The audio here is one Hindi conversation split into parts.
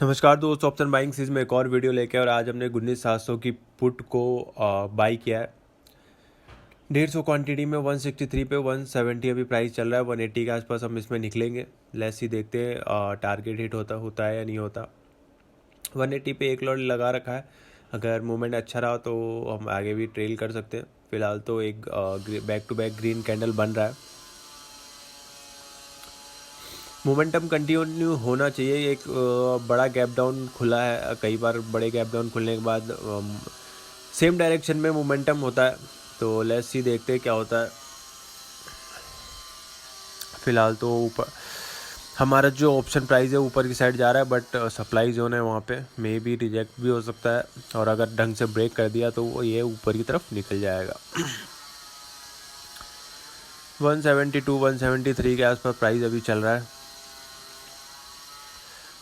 नमस्कार दोस्तों, ऑप्शन बाइंग सीरीज में एक और वीडियो लेके और आज हमने 19700 की पुट को बाई किया है 150 क्वांटिटी में 163 पे 170 अभी प्राइस चल रहा है। 180 के आसपास हम इसमें निकलेंगे। लेट्स ही देखते हैं टारगेट हिट होता है या नहीं होता। 180 पे एक लॉट लगा रखा है। अगर मूवमेंट अच्छा रहा तो हम आगे भी ट्रेल कर सकते हैं। फिलहाल तो एक back to back green candle बन रहा है। मोमेंटम कंटिन्यू होना चाहिए। एक बड़ा गैप डाउन खुला है। कई बार बड़े गैप डाउन खुलने के बाद सेम डायरेक्शन में मोमेंटम होता है। तो लेट्स सी देखते हैं क्या होता है। फिलहाल तो ऊपर हमारा जो ऑप्शन प्राइस है ऊपर की साइड जा रहा है, बट सप्लाई जोन है वहाँ पे मे बी रिजेक्ट भी हो सकता है। और अगर ढंग से ब्रेक कर दिया तो वो ये ऊपर की तरफ निकल जाएगा। 172 173 के आसपास प्राइस अभी चल रहा है।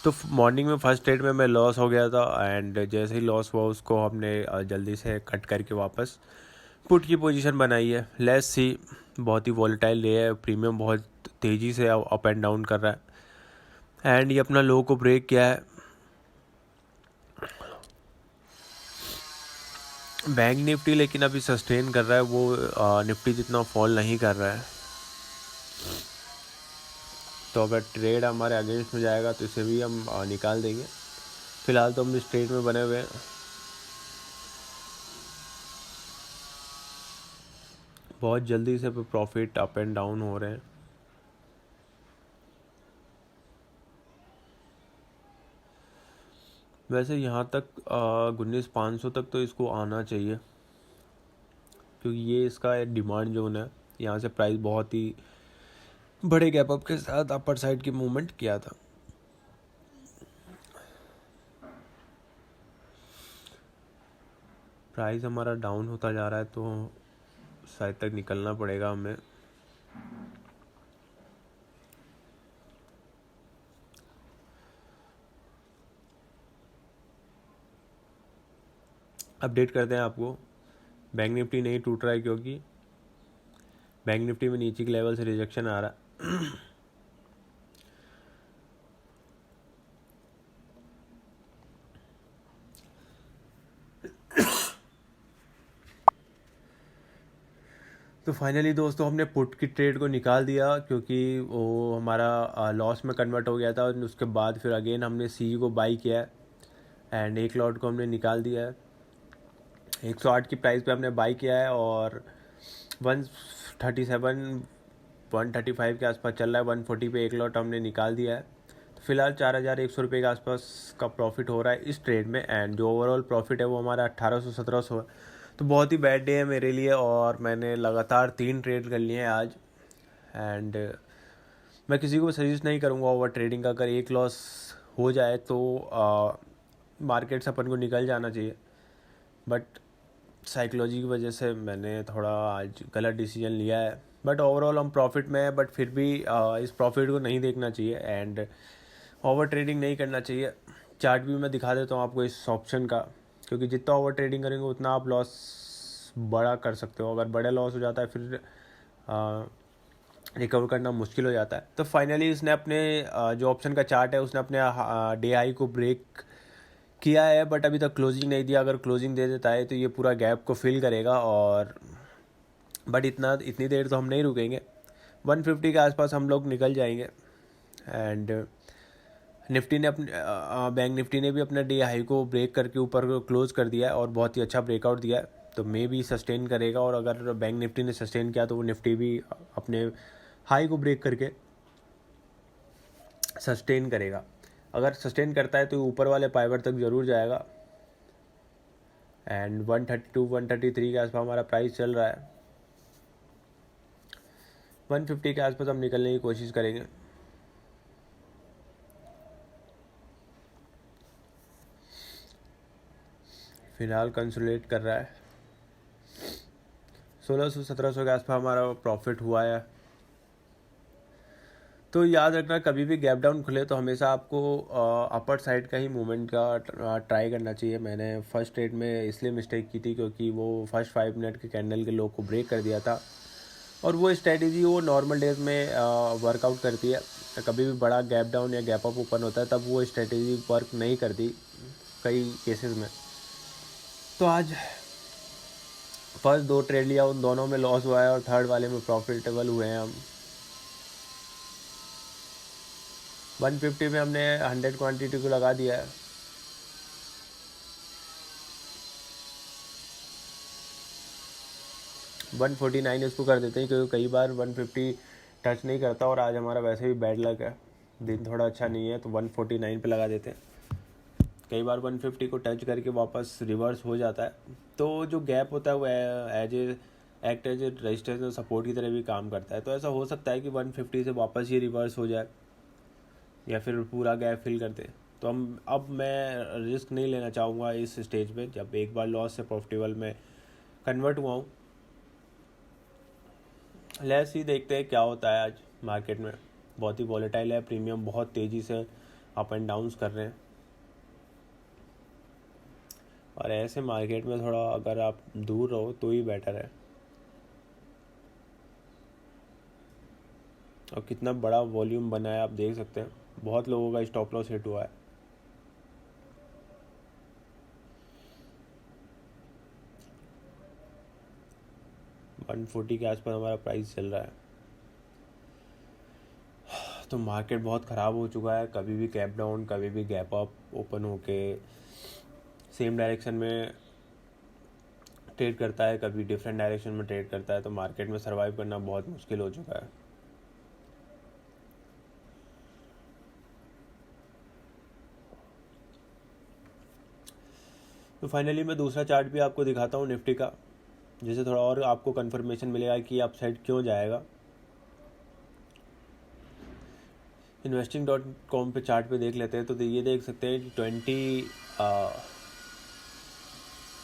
तो मॉर्निंग में फर्स्ट ट्रेड में मैं लॉस हो गया था एंड जैसे ही लॉस हुआ उसको हमने जल्दी से कट करके वापस पुट की पोजीशन बनाई है। लेट्स सी, बहुत ही वॉलेटाइल डे है। प्रीमियम बहुत तेज़ी से अप एंड डाउन कर रहा है एंड ये अपना लो को ब्रेक किया है। बैंक निफ्टी लेकिन अभी सस्टेन कर रहा है, वो निफ्टी जितना फॉल नहीं कर रहा है। तो अगर ट्रेड हमारे अगेंस्ट में जाएगा तो इसे भी हम निकाल देंगे। फिलहाल तो हम इस ट्रेड में बने हुए हैं। बहुत जल्दी से प्रॉफिट अप एंड डाउन हो रहे हैं। वैसे यहाँ तक 19,500 तक तो इसको आना चाहिए, क्योंकि ये इसका डिमांड जोन है। यहाँ से प्राइस बहुत ही बड़े गैप अप के साथ अपर साइड की मूवमेंट किया था। प्राइस हमारा डाउन होता जा रहा है तो साइड तक निकलना पड़ेगा हमें। अपडेट करते हैं आपको। बैंक निफ्टी नहीं टूट रहा है क्योंकि बैंक निफ्टी में नीचे के लेवल से रिजेक्शन आ रहा है। तो फाइनली दोस्तों हमने पुट की ट्रेड को निकाल दिया, क्योंकि वो हमारा लॉस में कन्वर्ट हो गया था। और उसके बाद फिर अगेन हमने सी को बाई किया है एंड एक लॉट को हमने निकाल दिया है। 108 की प्राइस पे हमने बाई किया है और 137 135 के आसपास चल रहा है। 140 पे एक लॉट हमने निकाल दिया है। तो फिलहाल 4,100 रुपये के आसपास का प्रॉफिट हो रहा है इस ट्रेड में एंड जो ओवरऑल प्रॉफिट है वो हमारा 1,800-1,700 है। तो बहुत ही बैड डे है मेरे लिए और मैंने लगातार 3 ट्रेड कर लिए हैं आज। एंड मैं किसी को सजेस्ट नहीं करूँगा ओवर ट्रेडिंग का। अगर एक लॉस हो जाए तो मार्केट से अपन को निकल जाना चाहिए, बट साइकोलॉजी की वजह से मैंने थोड़ा आज गलत डिसीजन लिया है। बट ओवरऑल हम प्रॉफिट में है, बट फिर भी इस प्रॉफिट को नहीं देखना चाहिए एंड ओवर ट्रेडिंग नहीं करना चाहिए। चार्ट भी मैं दिखा देता हूँ आपको इस ऑप्शन का, क्योंकि जितना ओवर ट्रेडिंग करेंगे उतना आप लॉस बड़ा कर सकते हो। अगर बड़ा लॉस हो जाता है फिर रिकवर करना मुश्किल हो जाता है। तो फाइनली इसने अपने जो ऑप्शन का चार्ट है उसने अपने डे हाई को ब्रेक किया है, बट अभी तक क्लोजिंग नहीं दिया। अगर क्लोजिंग दे देता है तो ये पूरा गैप को फिल करेगा और बट इतनी देर तो हम नहीं रुकेंगे। 150 के आसपास हम लोग निकल जाएंगे एंड निफ्टी ने अपने बैंक निफ्टी ने भी अपना डे हाई को ब्रेक करके ऊपर क्लोज कर दिया है और बहुत ही अच्छा ब्रेकआउट दिया है। तो मे भी सस्टेन करेगा और अगर बैंक निफ्टी ने सस्टेन किया तो वो निफ्टी भी अपने हाई को ब्रेक करके सस्टेन करेगा। अगर सस्टेन करता है तो ऊपर वाले पाइवर तक ज़रूर जाएगा एंड 132 133 के आसपास हमारा प्राइस चल रहा है। 150 के आसपास हम निकलने की कोशिश करेंगे। फिलहाल कंसोलिडेट कर रहा है। 1,600-1,700 के आसपास हमारा प्रॉफिट हुआ है। तो याद रखना, कभी भी गैप डाउन खुले तो हमेशा आपको अपर साइड का ही मूवमेंट का ट्राई करना चाहिए। मैंने फर्स्ट ट्रेड में इसलिए मिस्टेक की थी क्योंकि वो फर्स्ट 5 मिनट के कैंडल के लो को ब्रेक कर दिया था और वो स्ट्रेटेजी वो नॉर्मल डेज में वर्कआउट करती है। कभी भी बड़ा गैप डाउन या गैप अप ओपन होता है तब वो स्ट्रेटेजी वर्क नहीं करती कई केसेस में। तो आज फर्स्ट 2 ट्रेड लिया, उन दोनों में लॉस हुआ है और थर्ड वाले में प्रॉफिटेबल हुए हैं हम। 150 में हमने 100 क्वांटिटी को लगा दिया है। $149 इसको कर देते हैं क्योंकि कई बार 150 टच नहीं करता और आज हमारा वैसे भी बैड लक है, दिन थोड़ा अच्छा नहीं है, तो 149 पे लगा देते हैं। कई बार 150 को टच करके वापस रिवर्स हो जाता है, तो जो गैप होता है वो एक्ट एज ए रेजिस्टेंस और सपोर्ट की तरह भी काम करता है। तो ऐसा हो सकता है कि 150 से वापस ये रिवर्स हो जाए या फिर पूरा गैप फिल कर दे। तो अब मैं रिस्क नहीं लेना चाहूँगा इस स्टेज पे, जब एक बार लॉस से प्रॉफिटेबल में कन्वर्ट हुआ हूँ। लेट्स ही देखते हैं क्या होता है आज मार्केट में। बहुत ही वॉलेटाइल है, प्रीमियम बहुत तेज़ी से अप एंड डाउन्स कर रहे हैं, और ऐसे मार्केट में थोड़ा अगर आप दूर रहो तो ही बेटर है। और कितना बड़ा वॉल्यूम बना है आप देख सकते हैं, बहुत लोगों का स्टॉप लॉस हिट हुआ है। $140 के आसपास हमारा प्राइस चल रहा है। तो मार्केट बहुत ख़राब हो चुका है, कभी भी गैप डाउन कभी भी गैप अप ओपन होके सेम डायरेक्शन में ट्रेड करता है, कभी डिफरेंट डायरेक्शन में ट्रेड करता है। तो मार्केट में सर्वाइव करना बहुत मुश्किल हो चुका है। तो फाइनली मैं दूसरा चार्ट भी आपको दिखाता हूँ निफ्टी का, जिससे थोड़ा और आपको कंफर्मेशन मिलेगा कि अपसाइड क्यों जाएगा। investing.com पे चार्ट पे देख लेते हैं, तो ये देख सकते हैं कि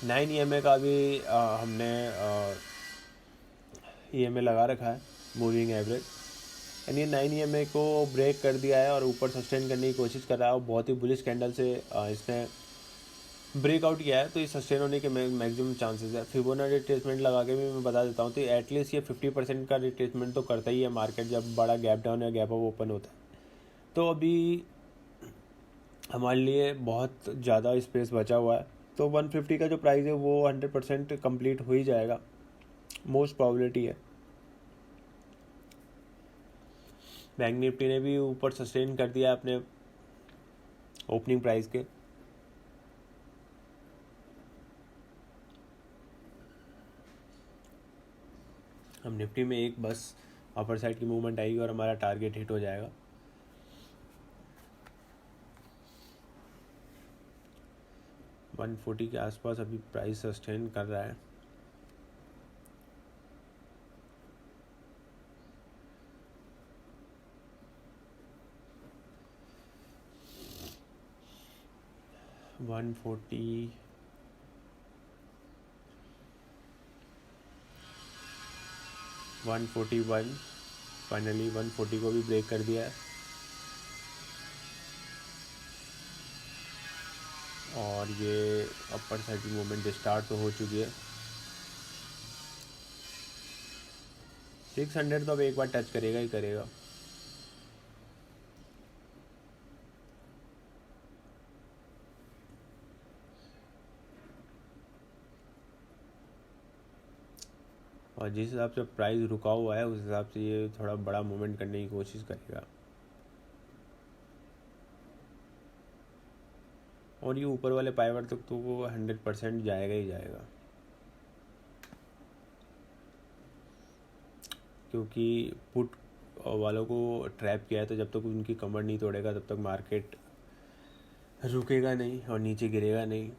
9 EMA का भी हमने EMA लगा रखा है, मूविंग एवरेज, एंड ये 9 EMA को ब्रेक कर दिया है और ऊपर सस्टेन करने की कोशिश कर रहा है, और बहुत ही बुलिश कैंडल से इसने ब्रेकआउट किया है। तो ये सस्टेन होने के मैक्सिमम चांसेस है। फिबोनाची रिट्रेसमेंट लगा के भी मैं बता देता हूँ, तो एटलीस्ट ये 50% का रिट्रेसमेंट तो करता ही है मार्केट जब बड़ा गैप डाउन या गैप अप ओपन होता है। तो अभी हमारे लिए बहुत ज़्यादा स्पेस बचा हुआ है, तो 150 का जो प्राइस है वो 100% कंप्लीट हो ही जाएगा, मोस्ट प्रोबेबिलिटी है। बैंक निफ्टी ने भी ऊपर सस्टेन कर दिया अपने ओपनिंग प्राइस के। हम निफ्टी में एक बस अपर साइड की मूवमेंट आएगी और हमारा टारगेट हिट हो जाएगा। $140 के आसपास अभी प्राइस सस्टेन कर रहा है। $141 फाइनली 140 को भी ब्रेक कर दिया है, और ये अपर साइड की मूवमेंट स्टार्ट तो हो चुकी है। 600 तो अब एक बार टच करेगा ही करेगा। और जिस हिसाब से प्राइस रुका हुआ है उस हिसाब से ये थोड़ा बड़ा मूवमेंट करने की कोशिश करेगा, और ये ऊपर वाले पाइवट तक तो वो 100% जाएगा ही जाएगा, क्योंकि पुट वालों को ट्रैप किया है। तो जब तक उनकी कमर नहीं तोड़ेगा तब तक मार्केट रुकेगा नहीं और नीचे गिरेगा नहीं।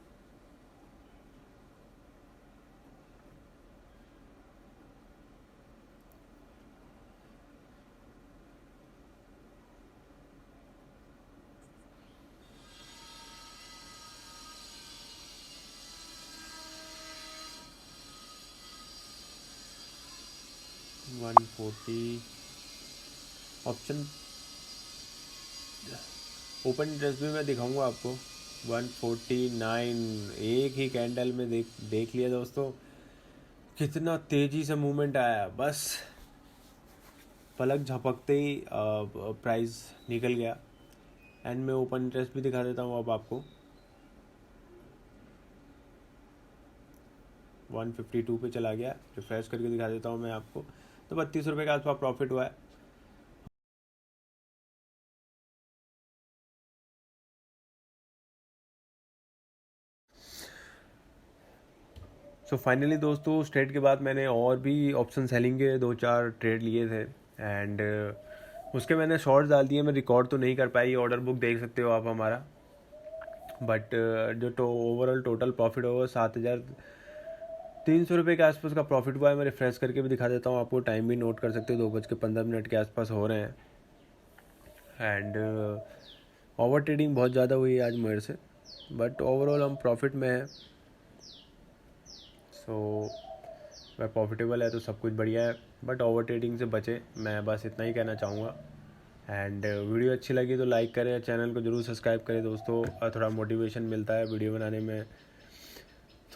ऑप्शन ओपन इंटरेस्ट भी मैं दिखाऊंगा आपको। 149 एक ही कैंडल में देख लिया दोस्तों, कितना तेज़ी से मूवमेंट आया। बस पलक झपकते ही प्राइस निकल गया। एंड मैं ओपन इंटरेस्ट भी दिखा देता हूँ अब आपको। 152 पे चला गया। रिफ्रेश करके दिखा देता हूँ मैं आपको। तो 32 रुपये के आसपास प्रॉफिट हुआ है। सो फाइनली दोस्तों, उस ट्रेड के बाद मैंने और भी ऑप्शन सेलिंग के 2-4 ट्रेड लिए थे। एंड उसके मैंने शॉर्ट्स डाल दिए। मैं रिकॉर्ड तो नहीं कर पाई, ऑर्डर बुक देख सकते हो आप हमारा। बट जो ओवरऑल टोटल प्रॉफिट होगा 7,300 रुपये के आसपास का प्रॉफिट हुआ है। मैं रिफ्रेश करके भी दिखा देता हूँ आपको, टाइम भी नोट कर सकते हो, 2:15 के आसपास हो रहे हैं। एंड ओवर ट्रेडिंग बहुत ज़्यादा हुई है आज मेरे से, बट ओवरऑल हम प्रॉफिट में हैं। सो वह प्रॉफिटेबल है तो सब कुछ बढ़िया है, बट ओवर ट्रेडिंग से बचे। मैं बस इतना ही कहना चाहूँगा। एंड वीडियो अच्छी लगी तो लाइक करें, चैनल को ज़रूर सब्सक्राइब करें दोस्तों। थोड़ा मोटिवेशन मिलता है वीडियो बनाने में।